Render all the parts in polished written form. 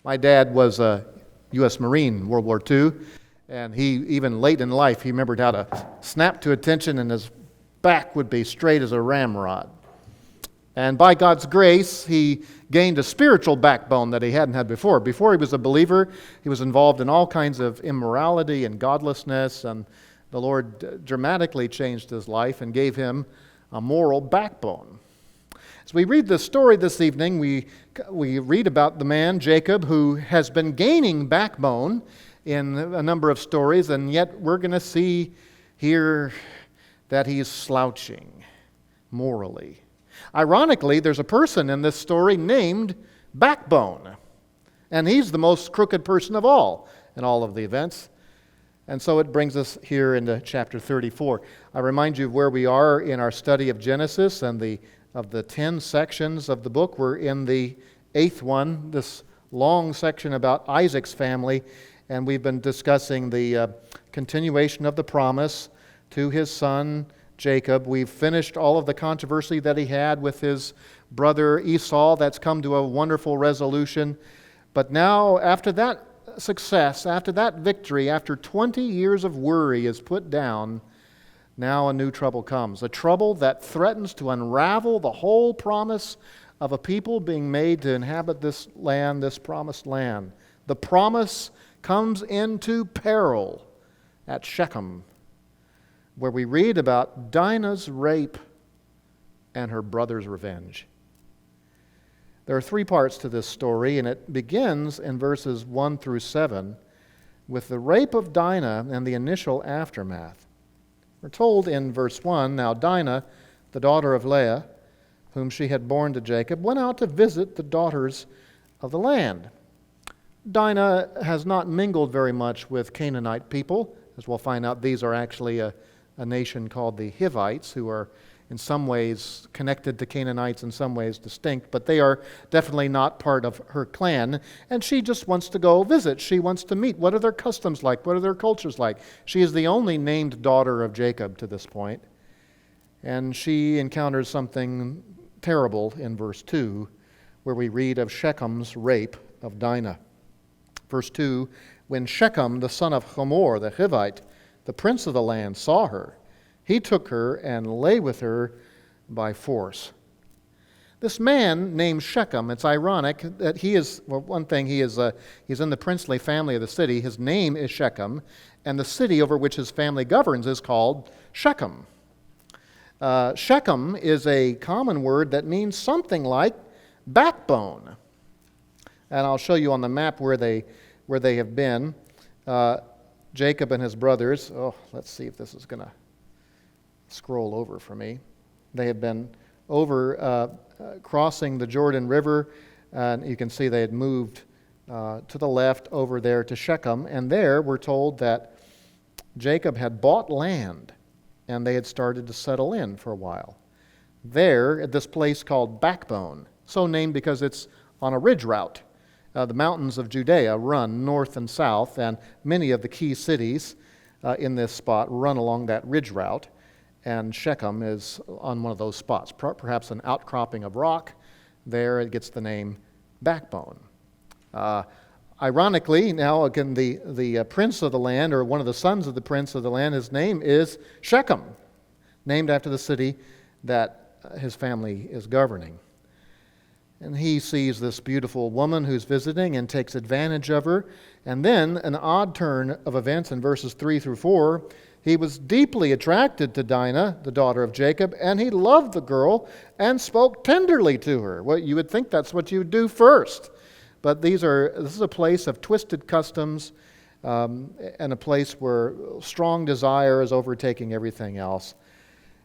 My dad was a U.S. Marine in World War II, and he, even late in life, he remembered how to snap to attention and his back would be straight as a ramrod. And by God's grace, he gained a spiritual backbone that he hadn't had before. Before he was a believer, he was involved in all kinds of immorality and godlessness, and the Lord dramatically changed his life and gave him a moral backbone. As we read this story this evening, we read about the man, Jacob, who has been gaining backbone in a number of stories, and yet we're going to see here that he's slouching morally. Ironically, there's a person in this story named Backbone, and he's the most crooked person of all in all of the events. And so it brings us here into chapter 34. I remind you of where we are in our study of Genesis, and of the 10 sections of the book, we're in the 8th one, this long section about Isaac's family, and we've been discussing the continuation of the promise to his son Jacob. We've finished all of the controversy that he had with his brother Esau. That's come to a wonderful resolution. But now, after that success, after that victory, after 20 years of worry is put down, now a new trouble comes. A trouble that threatens to unravel the whole promise of a people being made to inhabit this land, this promised land. The promise comes into peril at Shechem, where we read about Dinah's rape and her brother's revenge. There are 3 parts to this story, and it begins in verses 1 through 7 with the rape of Dinah and the initial aftermath. We're told in verse 1, "Now Dinah, the daughter of Leah, whom she had borne to Jacob, went out to visit the daughters of the land." Dinah has not mingled very much with Canaanite people. As we'll find out, these are actually a nation called the Hivites, who are in some ways connected to Canaanites, in some ways distinct, but they are definitely not part of her clan. And she just wants to go visit. She wants to meet. What are their customs like? What are their cultures like? She is the only named daughter of Jacob to this point. And she encounters something terrible in verse 2, where we read of Shechem's rape of Dinah. Verse 2, "When Shechem, the son of Hamor, the Hivite, the prince of the land, saw her, he took her and lay with her by force." This man named Shechem, it's ironic that he is, well, one thing, he's in the princely family of the city. His name is Shechem, and the city over which his family governs is called Shechem. Shechem is a common word that means something like backbone. And I'll show you on the map where they have been. Jacob and his brothers, let's see if this is going to scroll over for me. They had been over crossing the Jordan River, and you can see they had moved to the left over there to Shechem, and there we're told that Jacob had bought land, and they had started to settle in for a while. There, at this place called Backbone, so named because it's on a ridge route. The mountains of Judea run north and south, and many of the key cities in this spot run along that ridge route, and Shechem is on one of those spots, perhaps an outcropping of rock. There it gets the name Backbone. Ironically, now again, the prince of the land, or one of the sons of the prince of the land, his name is Shechem, named after the city that his family is governing. And he sees this beautiful woman who's visiting and takes advantage of her. And then, an odd turn of events in verses 3 through 4, he was deeply attracted to Dinah, the daughter of Jacob, and he loved the girl and spoke tenderly to her. Well, you would think that's what you would do first. But this is a place of twisted customs, and a place where strong desire is overtaking everything else.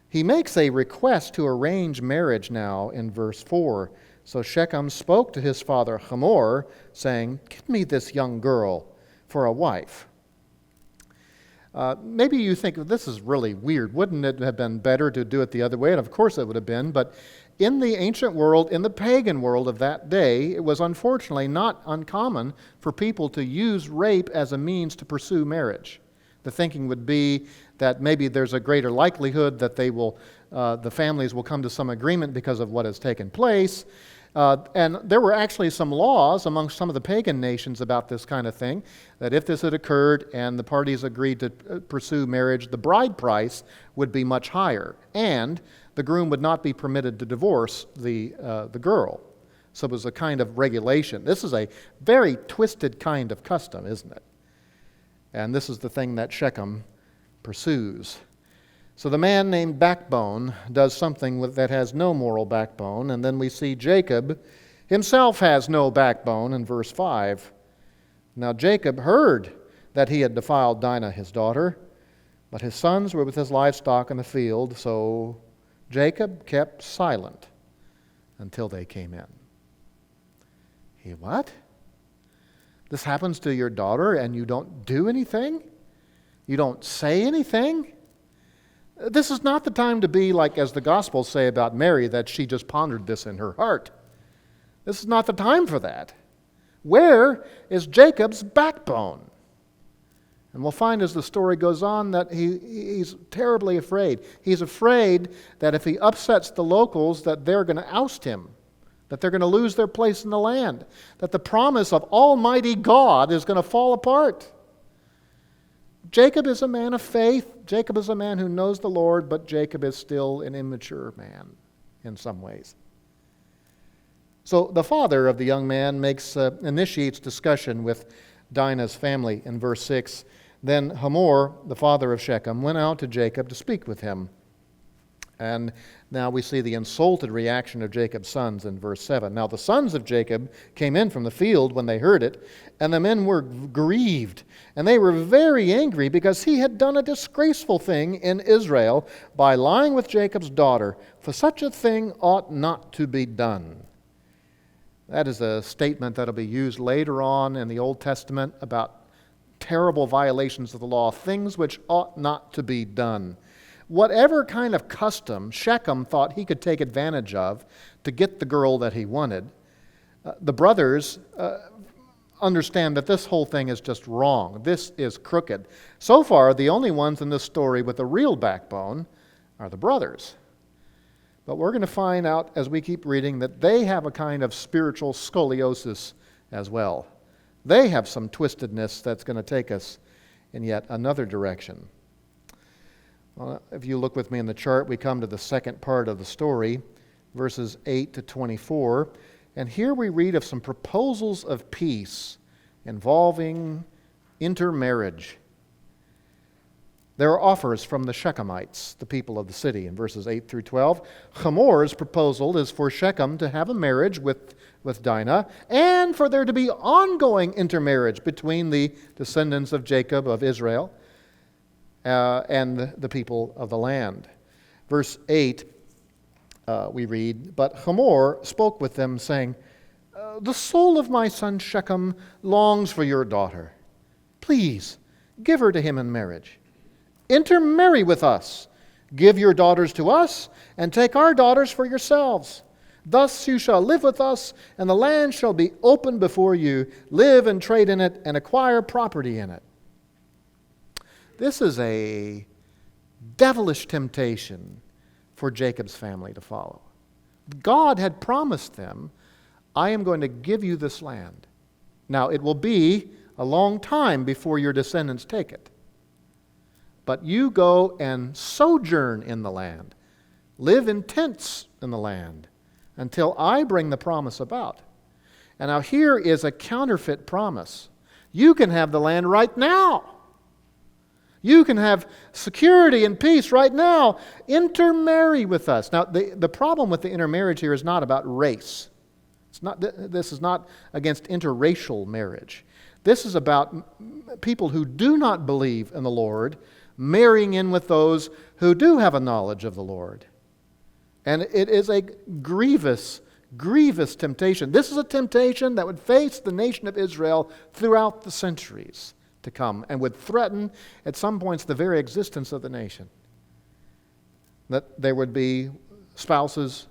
He makes a request to arrange marriage now in verse 4. "So Shechem spoke to his father Hamor, saying, 'Give me this young girl for a wife.'" Maybe you think, this is really weird. Wouldn't it have been better to do it the other way? And of course it would have been. But in the ancient world, in the pagan world of that day, it was unfortunately not uncommon for people to use rape as a means to pursue marriage. The thinking would be that maybe there's a greater likelihood that the families will come to some agreement because of what has taken place. And there were actually some laws amongst some of the pagan nations about this kind of thing, that if this had occurred and the parties agreed to pursue marriage, the bride price would be much higher, and the groom would not be permitted to divorce the girl. So it was a kind of regulation. This is a very twisted kind of custom, isn't it? And this is the thing that Shechem pursues. So the man named Backbone does something that has no moral backbone, and then we see Jacob himself has no backbone in verse 5. Now Jacob heard that he had defiled Dinah his daughter, but his sons were with his livestock in the field, so Jacob kept silent until they came in. He what? This happens to your daughter and you don't do anything? You don't say anything? This is not the time to be like, as the Gospels say about Mary, that she just pondered this in her heart. This is not the time for that. Where is Jacob's backbone? And we'll find as the story goes on that he's terribly afraid. He's afraid that if he upsets the locals, that they're going to oust him, that they're going to lose their place in the land, that the promise of Almighty God is going to fall apart. Jacob is a man of faith. Jacob is a man who knows the Lord, but Jacob is still an immature man in some ways. So the father of the young man initiates discussion with Dinah's family in verse 6. Then Hamor, the father of Shechem, went out to Jacob to speak with him. And now we see the insulted reaction of Jacob's sons in verse 7. Now the sons of Jacob came in from the field when they heard it, and the men were grieved, and they were very angry because he had done a disgraceful thing in Israel by lying with Jacob's daughter, for such a thing ought not to be done. That is a statement that will be used later on in the Old Testament about terrible violations of the law, things which ought not to be done. Whatever kind of custom Shechem thought he could take advantage of to get the girl that he wanted, the brothers understand that this whole thing is just wrong. This is crooked. So far, the only ones in this story with a real backbone are the brothers. But we're going to find out as we keep reading that they have a kind of spiritual scoliosis as well. They have some twistedness that's going to take us in yet another direction. Well, if you look with me in the chart, we come to the second part of the story, verses 8 to 24. And here we read of some proposals of peace involving intermarriage. There are offers from the Shechemites, the people of the city, in verses 8 through 12. Hamor's proposal is for Shechem to have a marriage with Dinah, and for there to be ongoing intermarriage between the descendants of Jacob of Israel and the people of the land. Verse 8, we read, But Hamor spoke with them, saying, The soul of my son Shechem longs for your daughter. Please, give her to him in marriage. Intermarry with us. Give your daughters to us, and take our daughters for yourselves. Thus you shall live with us, and the land shall be open before you. Live and trade in it, and acquire property in it. This is a devilish temptation for Jacob's family to follow. God had promised them, I am going to give you this land. Now, it will be a long time before your descendants take it. But you go and sojourn in the land. Live in tents in the land until I bring the promise about. And now here is a counterfeit promise. You can have the land right now. You can have security and peace right now. Intermarry with us. Now, the problem with the intermarriage here is not about race. This is not against interracial marriage. This is about people who do not believe in the Lord marrying in with those who do have a knowledge of the Lord. And it is a grievous, grievous temptation. This is a temptation that would face the nation of Israel throughout the centuries to come and would threaten at some points the very existence of the nation. That there would be spouses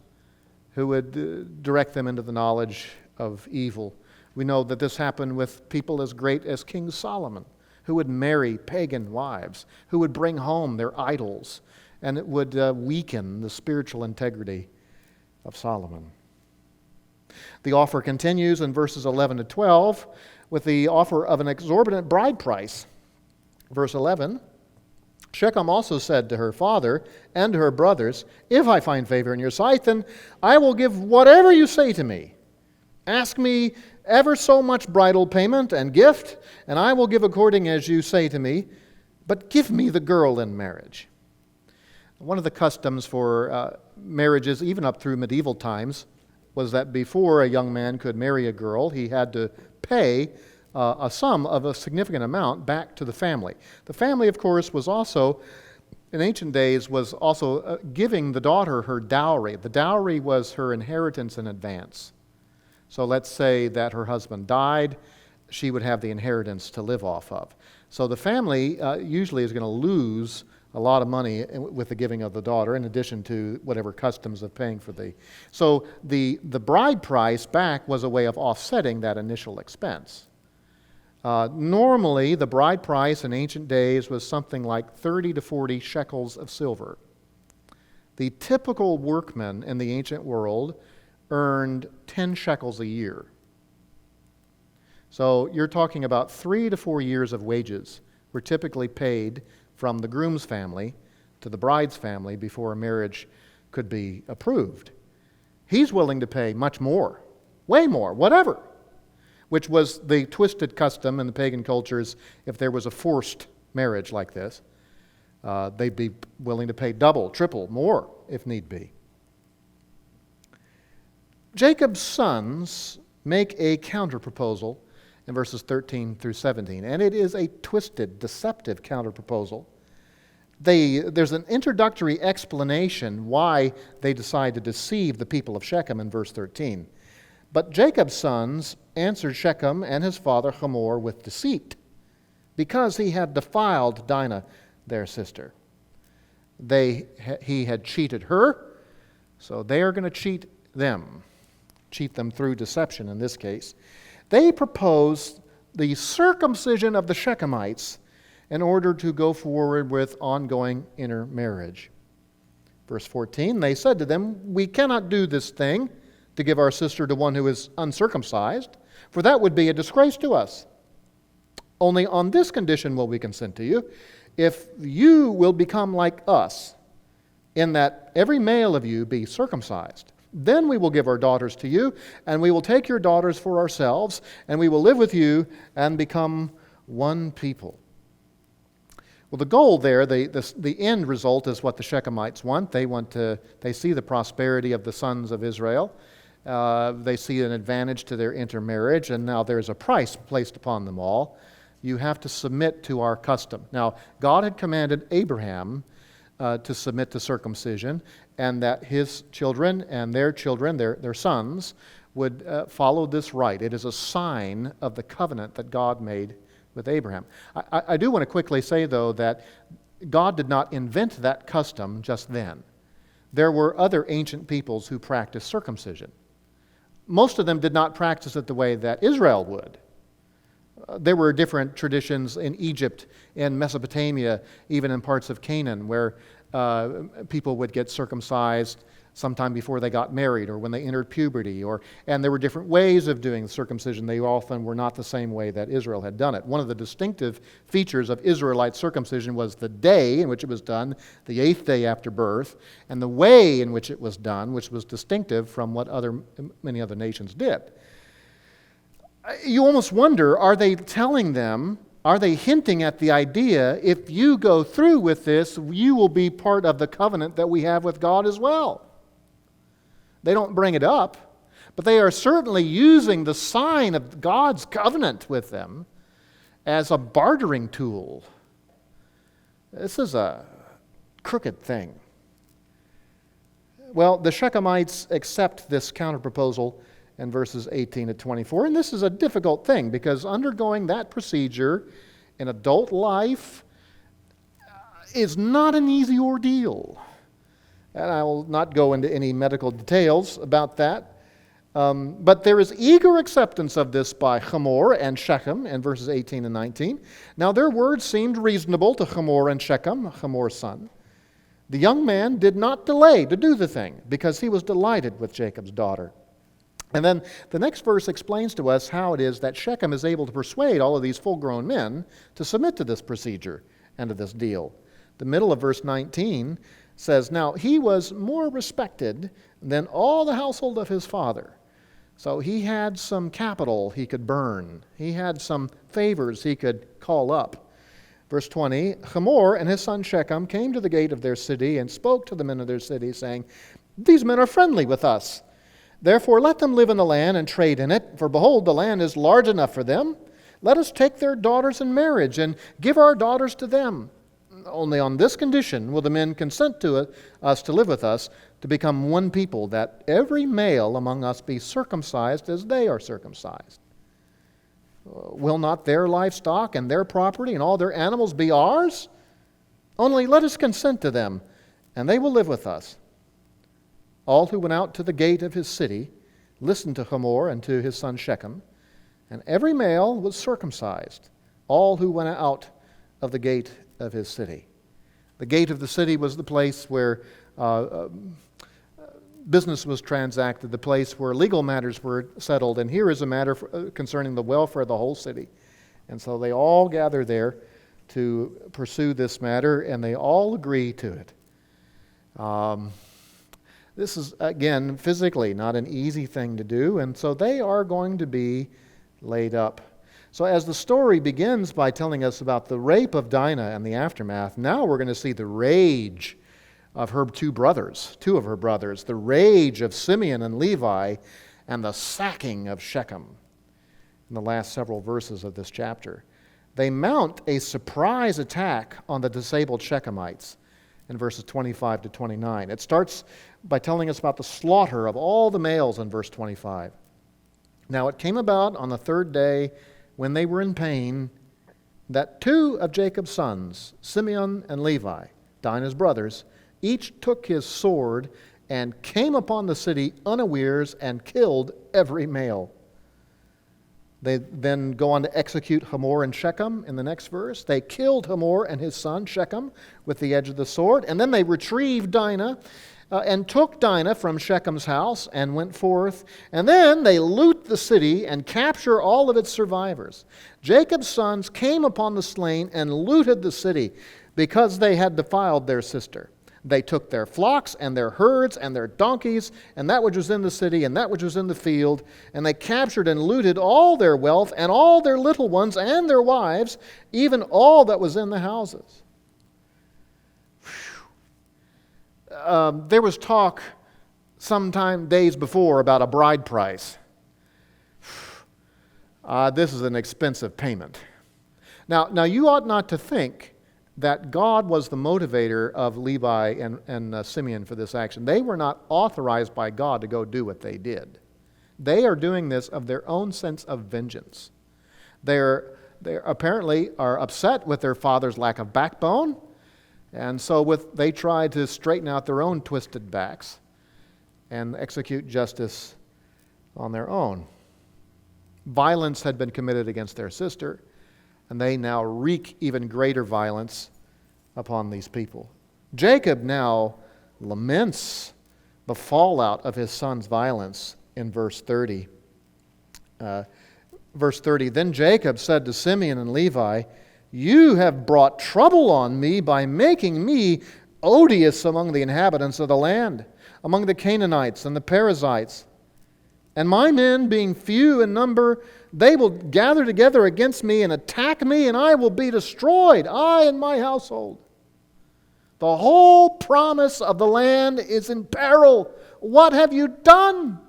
who would direct them into the knowledge of evil. We know that this happened with people as great as King Solomon, who would marry pagan wives, who would bring home their idols, and it would weaken the spiritual integrity of Solomon. The offer continues in verses 11 to 12 with the offer of an exorbitant bride price. Verse 11, Shechem also said to her father and to her brothers, "If I find favor in your sight, then I will give whatever you say to me. Ask me ever so much bridal payment and gift, and I will give according as you say to me, but give me the girl in marriage." One of the customs for marriages, even up through medieval times, was that before a young man could marry a girl, he had to pay a sum of a significant amount back to the family. The family, of course, was also, in ancient days, was also giving the daughter her dowry. The dowry was her inheritance in advance. So let's say that her husband died, she would have the inheritance to live off of. So the family usually is going to lose a lot of money with the giving of the daughter, in addition to whatever customs of paying for the... So the bride price back was a way of offsetting that initial expense. Normally, the bride price in ancient days was something like 30 to 40 shekels of silver. The typical workman in the ancient world earned 10 shekels a year. So you're talking about 3 to 4 years of wages were typically paid from the groom's family to the bride's family before a marriage could be approved. He's willing to pay much more, way more, whatever, which was the twisted custom in the pagan cultures. If there was a forced marriage like this, they'd be willing to pay double, triple, more if need be. Jacob's sons make a counterproposal in verses 13 through 17, and it is a twisted, deceptive counterproposal. There's an introductory explanation why they decide to deceive the people of Shechem in verse 13. But Jacob's sons answered Shechem and his father Hamor with deceit, because he had defiled Dinah, their sister. He had cheated her, so they are going to cheat them through deception in this case. They proposed the circumcision of the Shechemites in order to go forward with ongoing intermarriage. Verse 14, they said to them, "We cannot do this thing to give our sister to one who is uncircumcised, for that would be a disgrace to us. Only on this condition will we consent to you, if you will become like us, in that every male of you be circumcised. Then we will give our daughters to you, and we will take your daughters for ourselves, and we will live with you and become one people." Well, the goal there, the end result is what the Shechemites want. They see the prosperity of the sons of Israel. They see an advantage to their intermarriage, and now there's a price placed upon them all. You have to submit to our custom. Now, God had commanded Abraham to submit to circumcision, and that his children and their children, their sons, would follow this rite. It is a sign of the covenant that God made with Abraham. I do want to quickly say, though, that God did not invent that custom just then. There were other ancient peoples who practiced circumcision. Most of them did not practice it the way that Israel would. There were different traditions in Egypt, in Mesopotamia, even in parts of Canaan, where people would get circumcised sometime before they got married or when they entered puberty. And there were different ways of doing circumcision. They often were not the same way that Israel had done it. One of the distinctive features of Israelite circumcision was the day in which it was done, the 8th day after birth, and the way in which it was done, which was distinctive from what many other nations did. You almost wonder, are they hinting at the idea, if you go through with this, you will be part of the covenant that we have with God as well? They don't bring it up, but they are certainly using the sign of God's covenant with them as a bartering tool. This is a crooked thing. Well, the Shechemites accept this counterproposal in verses 18 to 24, and this is a difficult thing, because undergoing that procedure in adult life is not an easy ordeal. And I will not go into any medical details about that. But there is eager acceptance of this by Hamor and Shechem in verses 18 and 19. Now their words seemed reasonable to Hamor and Shechem, Hamor's son. The young man did not delay to do the thing, because he was delighted with Jacob's daughter. And then the next verse explains to us how it is that Shechem is able to persuade all of these full-grown men to submit to this procedure and to this deal. The middle of verse 19 says, "Now he was more respected than all the household of his father." So he had some capital he could burn. He had some favors he could call up. Verse 20, "Hamor and his son Shechem came to the gate of their city and spoke to the men of their city, saying, 'These men are friendly with us. Therefore let them live in the land and trade in it, for behold, the land is large enough for them. Let us take their daughters in marriage and give our daughters to them. Only on this condition will the men consent to us to live with us, to become one people, that every male among us be circumcised as they are circumcised. Will not their livestock and their property and all their animals be ours? Only let us consent to them, and they will live with us.' All who went out to the gate of his city listened to Hamor and to his son Shechem, and every male was circumcised, all who went out of the gate of his city." The gate of the city was the place where business was transacted, the place where legal matters were settled, and here is a matter concerning the welfare of the whole city. And so they all gather there to pursue this matter, and they all agree to it. This is, again, physically not an easy thing to do, and so they are going to be laid up. So as the story begins by telling us about the rape of Dinah and the aftermath, now we're going to see the rage of her two of her brothers, the rage of Simeon and Levi, and the sacking of Shechem in the last several verses of this chapter. They mount a surprise attack on the disabled Shechemites in verses 25 to 29. It starts by telling us about the slaughter of all the males in verse 25. "Now it came about on the third day, when they were in pain, that two of Jacob's sons, Simeon and Levi, Dinah's brothers, each took his sword and came upon the city unawares and killed every male." They then go on to execute Hamor and Shechem in the next verse. They killed Hamor and his son Shechem with the edge of the sword, and then they retrieved Dinah and took Dinah from Shechem's house and went forth. And then they loot the city and capture all of its survivors. Jacob's sons came upon the slain and looted the city because they had defiled their sister. They took their flocks and their herds and their donkeys and that which was in the city and that which was in the field, and they captured and looted all their wealth and all their little ones and their wives, even all that was in the houses. There was talk sometime days before about a bride price. This is an expensive payment. Now you ought not to think that God was the motivator of Levi and Simeon for this action. They were not authorized by God to go do what they did. They are doing this of their own sense of vengeance. They apparently are upset with their father's lack of backbone, and so they try to straighten out their own twisted backs and execute justice on their own. Violence had been committed against their sister, and they now wreak even greater violence upon these people. Jacob now laments the fallout of his son's violence in verse 30. Verse 30, "Then Jacob said to Simeon and Levi, 'You have brought trouble on me by making me odious among the inhabitants of the land, among the Canaanites and the Perizzites. And my men, being few in number, they will gather together against me and attack me, and I will be destroyed, I and my household. The whole promise of the land is in peril. What have you done?'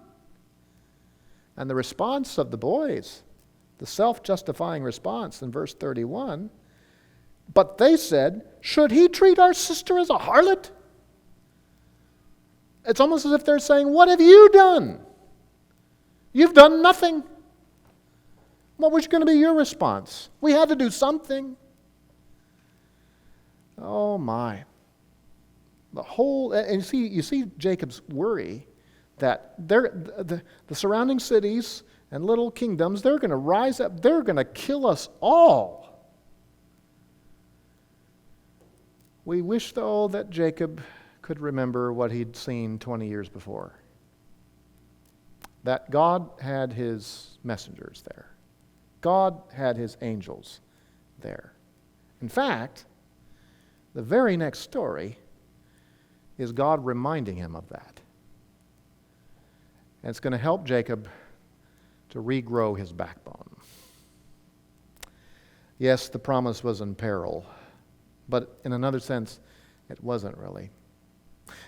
And the response of the boys, the self-justifying response in verse 31, 'But they said, should he treat our sister as a harlot?' It's almost as if they're saying, 'What have you done? You've done nothing. What was going to be your response? We had to do something.'" Oh my. And you see Jacob's worry that the surrounding cities and little kingdoms, they're going to rise up, they're going to kill us all. We wish, though, that Jacob could remember what he'd seen 20 years before. that God had his messengers there. God had his angels there. In fact, the very next story is God reminding him of that. And it's going to help Jacob to regrow his backbone. Yes, the promise was in peril, but in another sense, it wasn't really.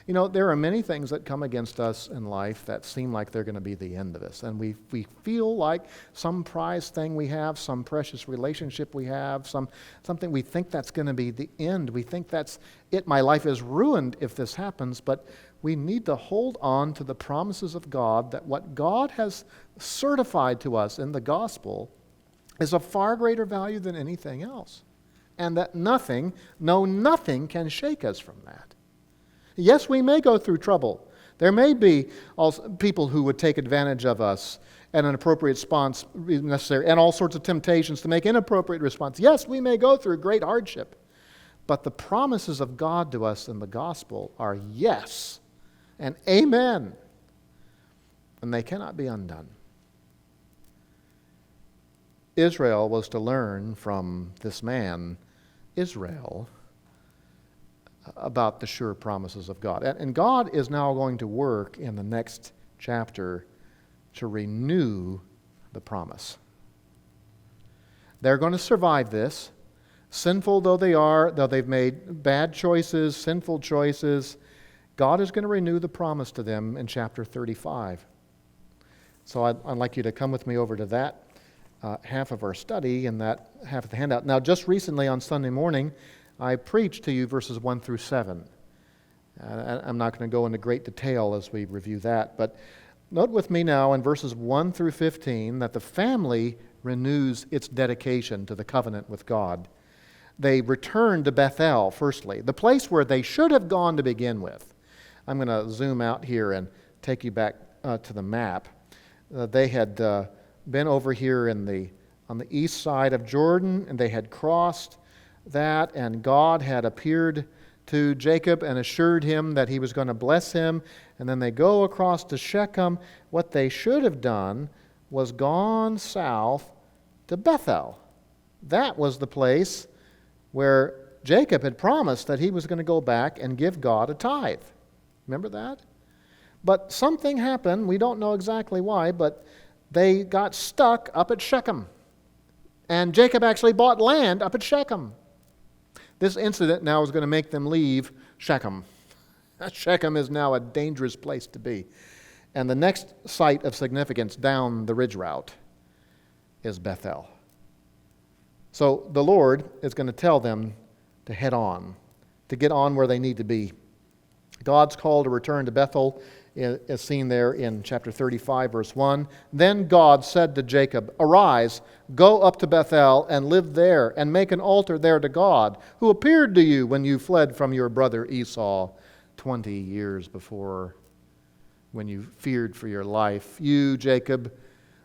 You know, there are many things that come against us in life that seem like they're going to be the end of us. And we feel like some prized thing we have, some precious relationship we have, something we think that's going to be the end. We think that's it. My life is ruined if this happens. But we need to hold on to the promises of God, that what God has certified to us in the gospel is of far greater value than anything else. And that nothing can shake us from that. Yes, we may go through trouble. There may be also people who would take advantage of us, and an appropriate response is necessary, and all sorts of temptations to make inappropriate response. Yes, we may go through great hardship. But the promises of God to us in the gospel are yes and amen. And they cannot be undone. Israel was to learn from this man, Israel, about the sure promises of God. And God is now going to work in the next chapter to renew the promise. They're going to survive this. Sinful though they are, though they've made bad choices, sinful choices, God is going to renew the promise to them in chapter 35. So I'd like you to come with me over to that half of our study and that half of the handout. Now, just recently on Sunday morning, I preached to you verses 1 through 7. I'm not going to go into great detail as we review that, but note with me now in verses 1 through 15 that the family renews its dedication to the covenant with God. They return to Bethel, firstly, the place where they should have gone to begin with. I'm going to zoom out here and take you back to the map. They had been over here on the east side of Jordan, and they had crossed that, and God had appeared to Jacob and assured him that he was going to bless him. And then they go across to Shechem. What they should have done was gone south to Bethel. That was the place where Jacob had promised that he was going to go back and give God a tithe. Remember that? But something happened. We don't know exactly why, but they got stuck up at Shechem. And Jacob actually bought land up at Shechem. This incident now is going to make them leave Shechem. Shechem is now a dangerous place to be. And the next site of significance down the ridge route is Bethel. So the Lord is going to tell them to head on, to get on where they need to be. God's call to return to Bethel is seen there in chapter 35, verse 1. Then God said to Jacob, "Arise, go up to Bethel and live there, and make an altar there to God, who appeared to you when you fled from your brother Esau 20 years before, when you feared for your life. You, Jacob,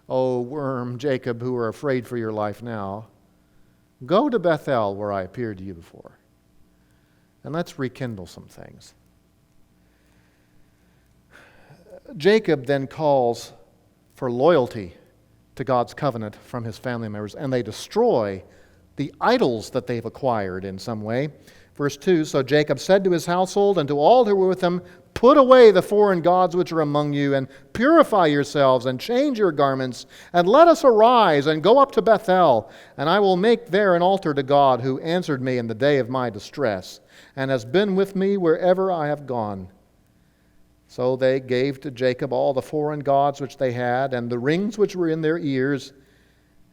O worm Jacob, who are afraid for your life now, go to Bethel where I appeared to you before." And let's rekindle some things. Jacob then calls for loyalty to God's covenant from his family members, and they destroy the idols that they've acquired in some way. Verse 2, "So Jacob said to his household and to all who were with him, 'Put away the foreign gods which are among you, and purify yourselves, and change your garments, and let us arise and go up to Bethel, and I will make there an altar to God, who answered me in the day of my distress, and has been with me wherever I have gone.' So they gave to Jacob all the foreign gods which they had, and the rings which were in their ears,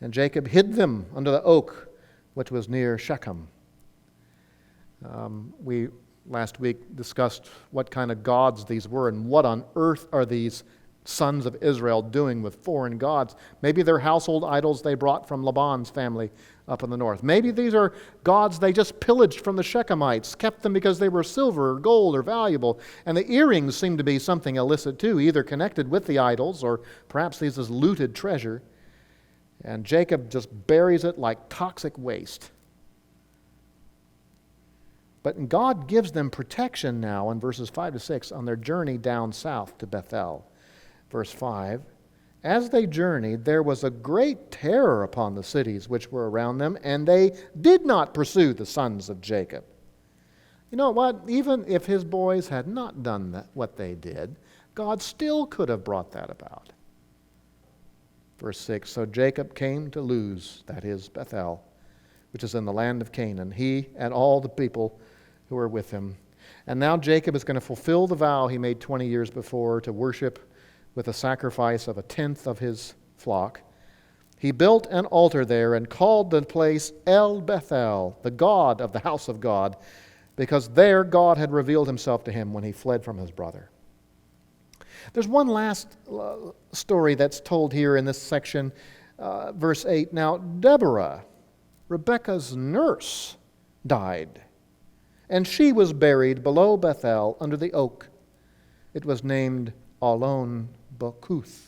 and Jacob hid them under the oak which was near Shechem." We last week discussed what kind of gods these were, and what on earth are these sons of Israel doing with foreign gods? Maybe they're household idols they brought from Laban's family up in the north. Maybe these are gods they just pillaged from the Shechemites, kept them because they were silver or gold or valuable. And the earrings seem to be something illicit too, either connected with the idols or perhaps these is looted treasure. And Jacob just buries it like toxic waste. But God gives them protection now in verses 5 to 6 on their journey down south to Bethel. Verse 5, As they journeyed, there was a great terror upon the cities which were around them, and they did not pursue the sons of Jacob. You know what? Even if his boys had not done what they did, God still could have brought that about. Verse 6, so Jacob came to Luz, that is Bethel, which is in the land of Canaan, he and all the people who were with him. And now Jacob is going to fulfill the vow he made 20 years before to worship with a sacrifice of 1/10 of his flock. He built an altar there and called the place El Bethel, the God of the house of God, because there God had revealed himself to him when he fled from his brother. There's one last story that's told here in this section, verse 8. Now Deborah, Rebekah's nurse, died, and she was buried below Bethel under the oak. It was named Allon Bakuth.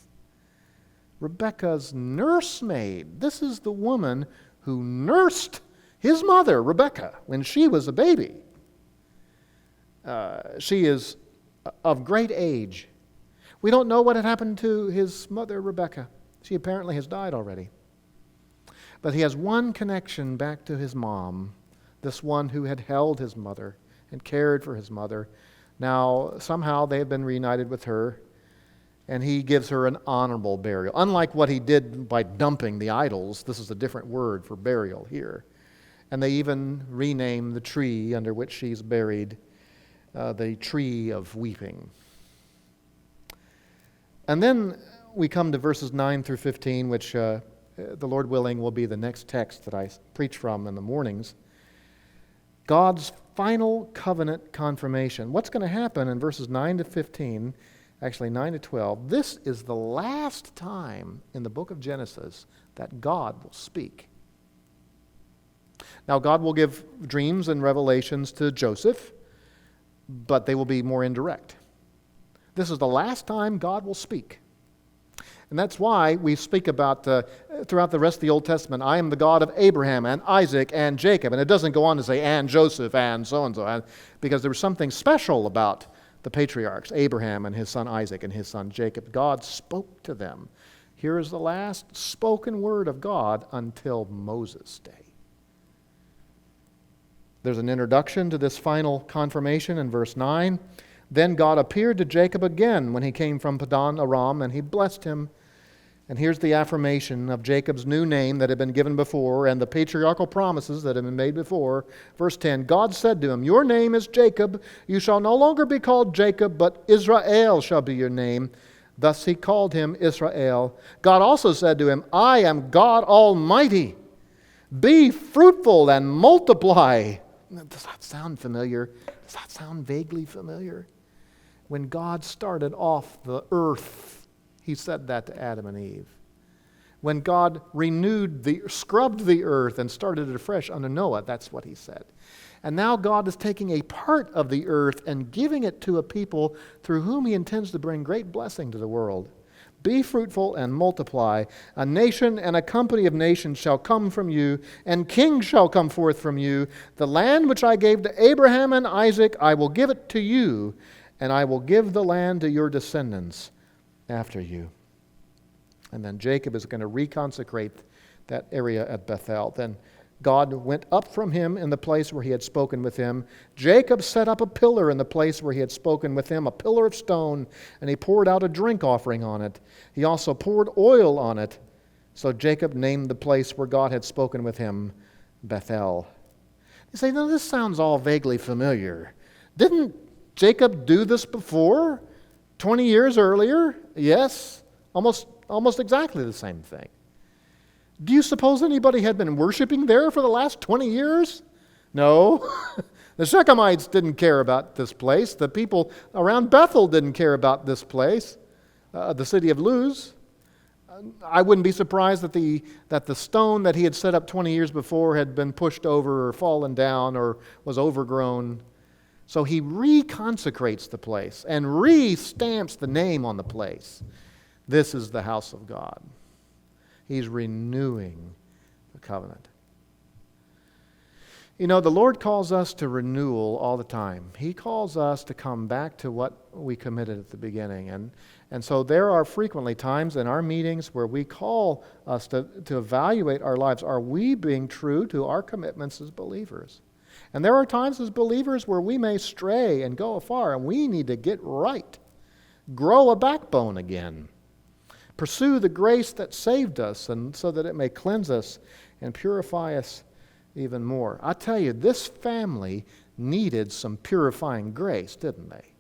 Rebekah's nursemaid. This is the woman who nursed his mother, Rebekah, when she was a baby. She is of great age. We don't know what had happened to his mother, Rebekah. She apparently has died already. But he has one connection back to his mom, this one who had held his mother and cared for his mother. Now, somehow they have been reunited with her, and he gives her an honorable burial. Unlike what he did by dumping the idols, this is a different word for burial here. And they even rename the tree under which she's buried the tree of weeping. And then we come to verses 9 through 15, which the Lord willing will be the next text that I preach from in the mornings. God's final covenant confirmation. What's going to happen in verses 9 to 15, actually 9 to 12, this is the last time in the book of Genesis that God will speak. Now, God will give dreams and revelations to Joseph, but they will be more indirect. This is the last time God will speak. And that's why we speak about, throughout the rest of the Old Testament, I am the God of Abraham and Isaac and Jacob. And it doesn't go on to say, and Joseph and so, because there was something special about the patriarchs, Abraham and his son Isaac and his son Jacob. God spoke to them. Here is the last spoken word of God until Moses' day. There's an introduction to this final confirmation in verse 9. Then God appeared to Jacob again when he came from Padan Aram, and he blessed him. And here's the affirmation of Jacob's new name that had been given before and the patriarchal promises that had been made before. Verse 10, God said to him, your name is Jacob. You shall no longer be called Jacob, but Israel shall be your name. Thus he called him Israel. God also said to him, I am God Almighty. Be fruitful and multiply. Does that sound familiar? Does that sound vaguely familiar? When God started off the earth, he said that to Adam and Eve. When God scrubbed the earth and started it afresh under Noah, that's what he said. And now God is taking a part of the earth and giving it to a people through whom he intends to bring great blessing to the world. Be fruitful and multiply. A nation and a company of nations shall come from you, and kings shall come forth from you. The land which I gave to Abraham and Isaac, I will give it to you, and I will give the land to your descendants after you. And then Jacob is going to reconsecrate that area at Bethel. Then God went up from him in the place where he had spoken with him. Jacob set up a pillar in the place where he had spoken with him, a pillar of stone, and he poured out a drink offering on it. He also poured oil on it. So Jacob named the place where God had spoken with him Bethel. You say, no, this sounds all vaguely familiar. Didn't Jacob do this before? 20 years earlier? Yes, almost exactly the same thing. Do you suppose anybody had been worshiping there for the last 20 years? No. The Shechemites didn't care about this place. The people around Bethel didn't care about this place, the city of Luz. I wouldn't be surprised that the stone that he had set up 20 years before had been pushed over or fallen down or was overgrown. So he reconsecrates the place and re-stamps the name on the place. This is the house of God. He's renewing the covenant. You know, the Lord calls us to renewal all the time. He calls us to come back to what we committed at the beginning. And so there are frequently times in our meetings where we call us to evaluate our lives. Are we being true to our commitments as believers? And there are times as believers where we may stray and go afar, and we need to get right. Grow a backbone again. Pursue the grace that saved us, and so that it may cleanse us and purify us even more. I tell you, this family needed some purifying grace, didn't they?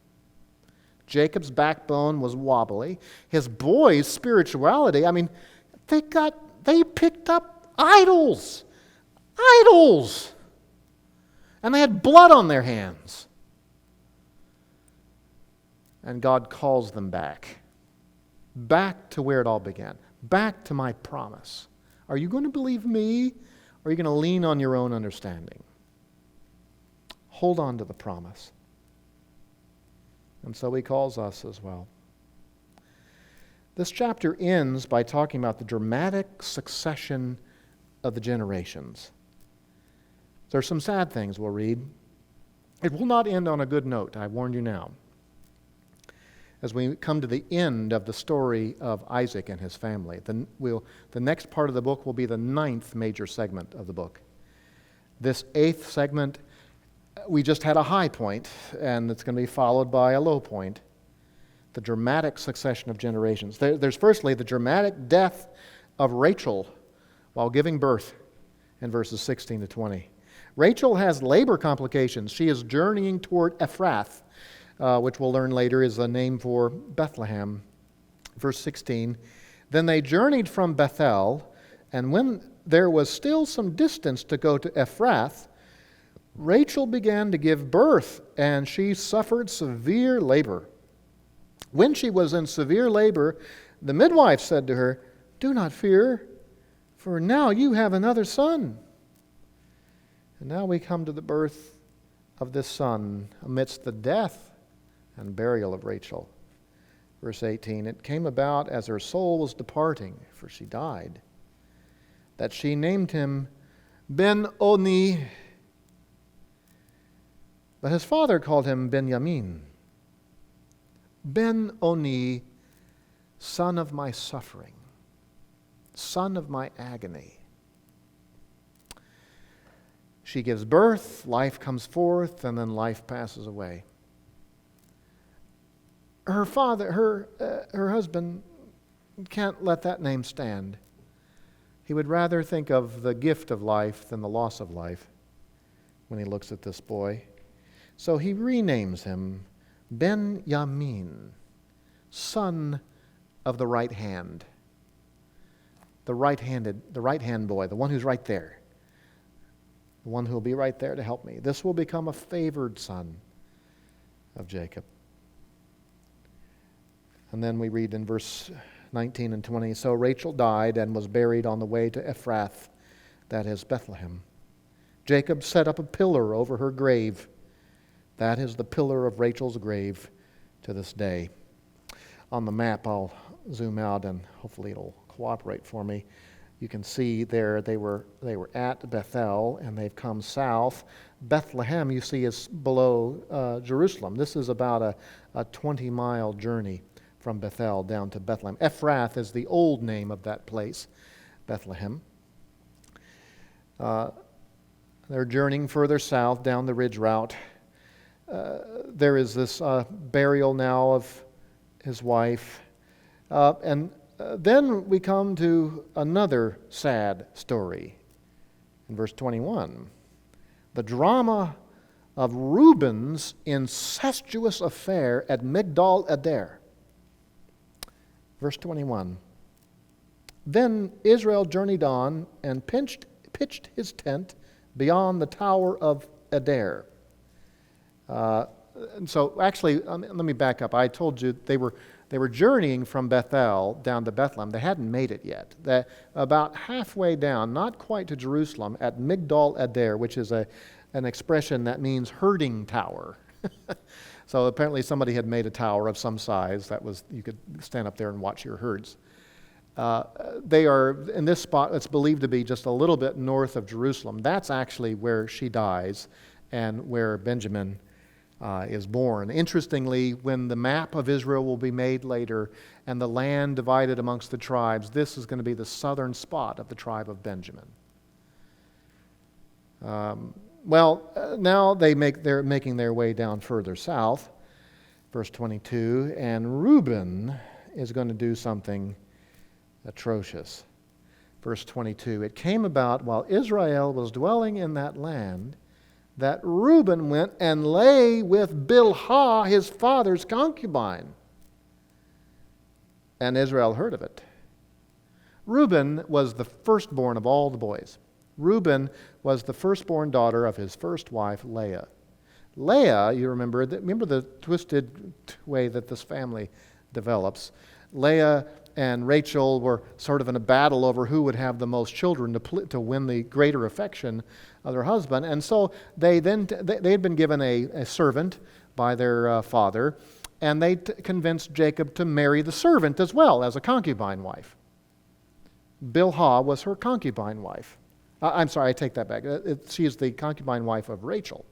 Jacob's backbone was wobbly. His boys' spirituality, I mean, they picked up idols. Idols! And they had blood on their hands. And God calls them back. Back to where it all began. Back to my promise. Are you going to believe me? Or are you going to lean on your own understanding? Hold on to the promise. And so he calls us as well. This chapter ends by talking about the dramatic succession of the generations. There are some sad things we'll read. It will not end on a good note, I warn you now. As we come to the end of the story of Isaac and his family, the next part of the book will be the 9th major segment of the book. This 8th segment, we just had a high point, and it's going to be followed by a low point. The dramatic succession of generations. There's firstly the dramatic death of Rachel while giving birth in verses 16 to 20. Rachel has labor complications. She is journeying toward Ephrath, which we'll learn later is a name for Bethlehem. Verse 16, then they journeyed from Bethel, and when there was still some distance to go to Ephrath, Rachel began to give birth, and she suffered severe labor. When she was in severe labor, the midwife said to her, do not fear, for now you have another son. And now we come to the birth of this son amidst the death and burial of Rachel. Verse 18, it came about as her soul was departing, for she died, that she named him Ben-Oni, but his father called him Benjamin. Ben-Oni, son of my suffering, son of my agony. She gives birth, life comes forth, and then life passes away. Her father, her husband, can't let that name stand. He would rather think of the gift of life than the loss of life when he looks at this boy. So he renames him Benjamin, son of the right hand. The right-hand boy, the one who's right there. The one who will be right there to help me. This will become a favored son of Jacob. And then we read in verse 19 and 20, so Rachel died and was buried on the way to Ephrath, that is Bethlehem. Jacob set up a pillar over her grave. That is the pillar of Rachel's grave to this day. On the map, I'll zoom out and hopefully it'll cooperate for me. You can see there they were at Bethel, and they've come south. Bethlehem, you see, is below Jerusalem. This is about a 20-mile journey from Bethel down to Bethlehem. Ephrath is the old name of that place, Bethlehem. They're journeying further south down the ridge route. There is this burial now of his wife. And then we come to another sad story in verse 21. The drama of Reuben's incestuous affair at Migdal Eder. Verse 21. Then Israel journeyed on and pitched his tent beyond the tower of Eder. And so actually, let me back up. I told you they were journeying from Bethel down to Bethlehem. They hadn't made it yet. About halfway down, not quite to Jerusalem, at Migdal Eder, which is an expression that means herding tower. So apparently somebody had made a tower of some size that was you could stand up there and watch your herds. They are in this spot. It's believed to be just a little bit north of Jerusalem. That's actually where she dies and where Benjamin is born. Interestingly, when the map of Israel will be made later and the land divided amongst the tribes, this is going to be the southern spot of the tribe of Benjamin. Now they're making their way down further south, verse 22, and Reuben is going to do something atrocious. Verse 22, it came about while Israel was dwelling in that land that Reuben went and lay with Bilhah, his father's concubine. And Israel heard of it. Reuben was the firstborn of all the boys. Reuben was the firstborn daughter of his first wife, Leah. Leah, you remember the twisted way that this family develops. Leah and Rachel were sort of in a battle over who would have the most children to win the greater affection of their husband. And so they had been given a servant by their father, and they convinced Jacob to marry the servant as well as a concubine wife. Bilhah was her concubine wife. I'm sorry, I take that back. She is the concubine wife of Rachel.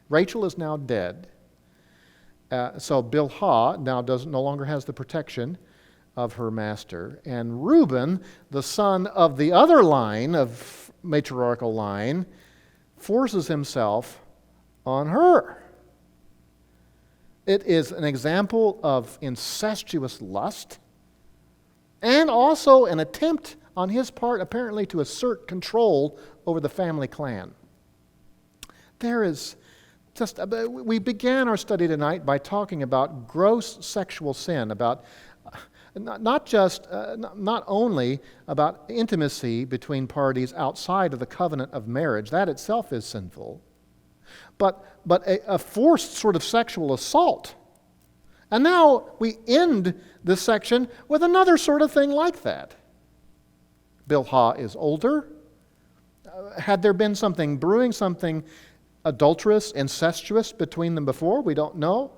Rachel is now dead. So Bilhah now no longer has the protection of her master. And Reuben, the son of the other line, of matriarchal line, forces himself on her. It is an example of incestuous lust and also an attempt on his part, apparently, to assert control over the family clan. We began our study tonight by talking about gross sexual sin, about not only about intimacy between parties outside of the covenant of marriage, that itself is sinful, but a forced sort of sexual assault. And now we end this section with another sort of thing like that. Bilhah is older. Had there been something brewing, something adulterous, incestuous between them before? We don't know.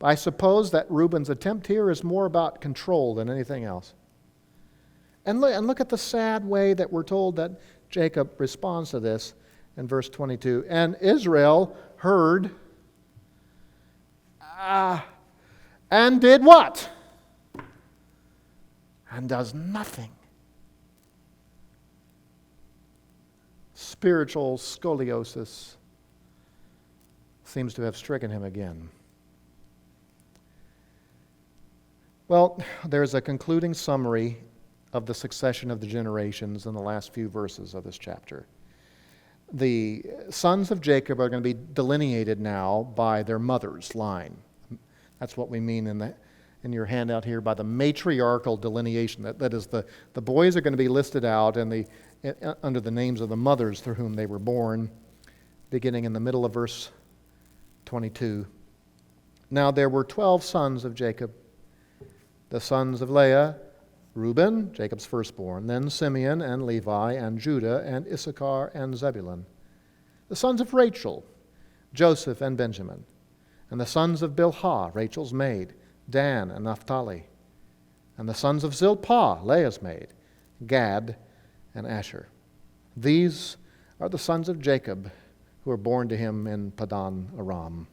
I suppose that Reuben's attempt here is more about control than anything else. And look at the sad way that we're told that Jacob responds to this in verse 22. And Israel heard and did what? And does nothing. Spiritual scoliosis seems to have stricken him again. Well, there's a concluding summary of the succession of the generations in the last few verses of this chapter. The sons of Jacob are going to be delineated now by their mother's line. That's what we mean in your handout here by the matriarchal delineation. That is, the boys are going to be listed out under the names of the mothers through whom they were born, beginning in the middle of verse 22. Now there were 12 sons of Jacob. The sons of Leah, Reuben, Jacob's firstborn, then Simeon and Levi and Judah and Issachar and Zebulun. The sons of Rachel, Joseph and Benjamin. And the sons of Bilhah, Rachel's maid, Dan and Naphtali. And the sons of Zilpah, Leah's maid, Gad and Asher. These are the sons of Jacob who were born to him in Padan Aram.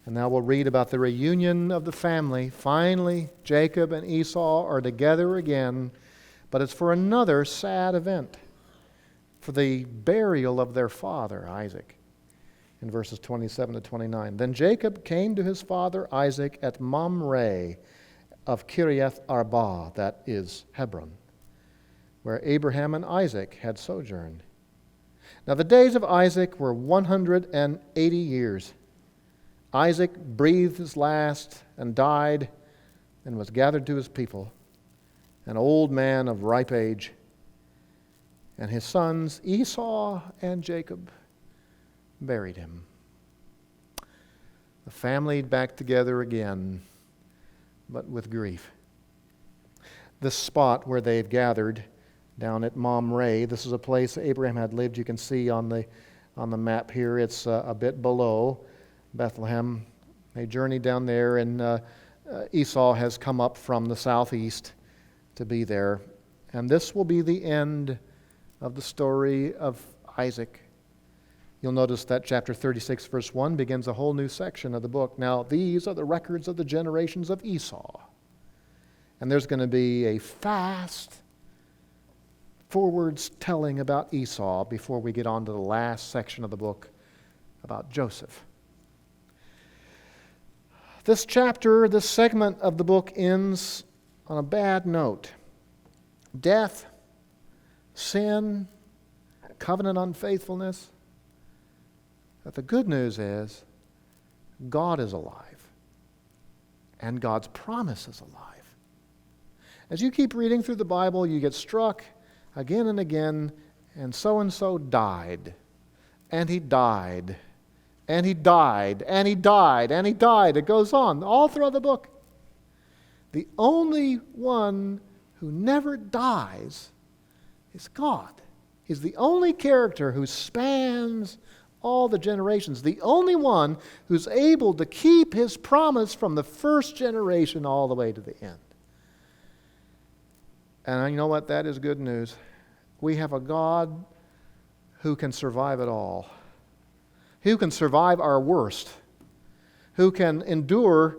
And now we'll read about the reunion of the family. Finally, Jacob and Esau are together again, but it's for another sad event, for the burial of their father, Isaac, in verses 27 to 29. Then Jacob came to his father Isaac at Mamre of Kiriath Arba, that is Hebron, where Abraham and Isaac had sojourned. Now the days of Isaac were 180 years. Isaac breathed his last and died and was gathered to his people, an old man of ripe age. And his sons Esau and Jacob buried him. The family back together again, but with grief. This spot where they've gathered down at Mamre, this is a place Abraham had lived. You can see on the map here, it's a bit below Bethlehem. They journeyed down there, and Esau has come up from the southeast to be there. And this will be the end of the story of Isaac. You'll notice that chapter 36, verse 1 begins a whole new section of the book. Now, these are the records of the generations of Esau. And there's going to be a fast forwards telling about Esau before we get on to the last section of the book about Joseph. This chapter, this segment of the book ends on a bad note. Death, sin, covenant unfaithfulness. But the good news is God is alive, and God's promise is alive. As you keep reading through the Bible, you get struck again and again, and so died, and he died, and he died, and he died, and he died. It goes on all throughout the book. The only one who never dies is God. He's the only character who spans all the generations, the only one who's able to keep his promise from the first generation all the way to the end. And you know what? That is good news. We have a God who can survive it all, who can survive our worst, who can endure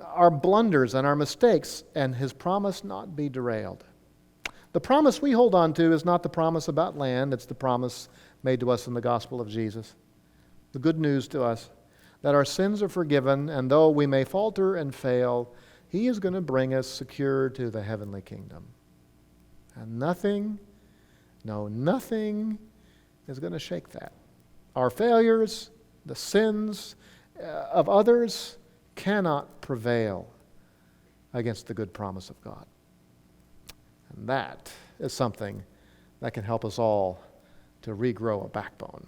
our blunders and our mistakes, and his promise not be derailed. The promise we hold on to is not the promise about land, it's the promise made to us in the gospel of Jesus. The good news to us, that our sins are forgiven, and though we may falter and fail, he is going to bring us secure to the heavenly kingdom. And nothing is going to shake that. Our failures, the sins of others, cannot prevail against the good promise of God. And that is something that can help us all to regrow a backbone.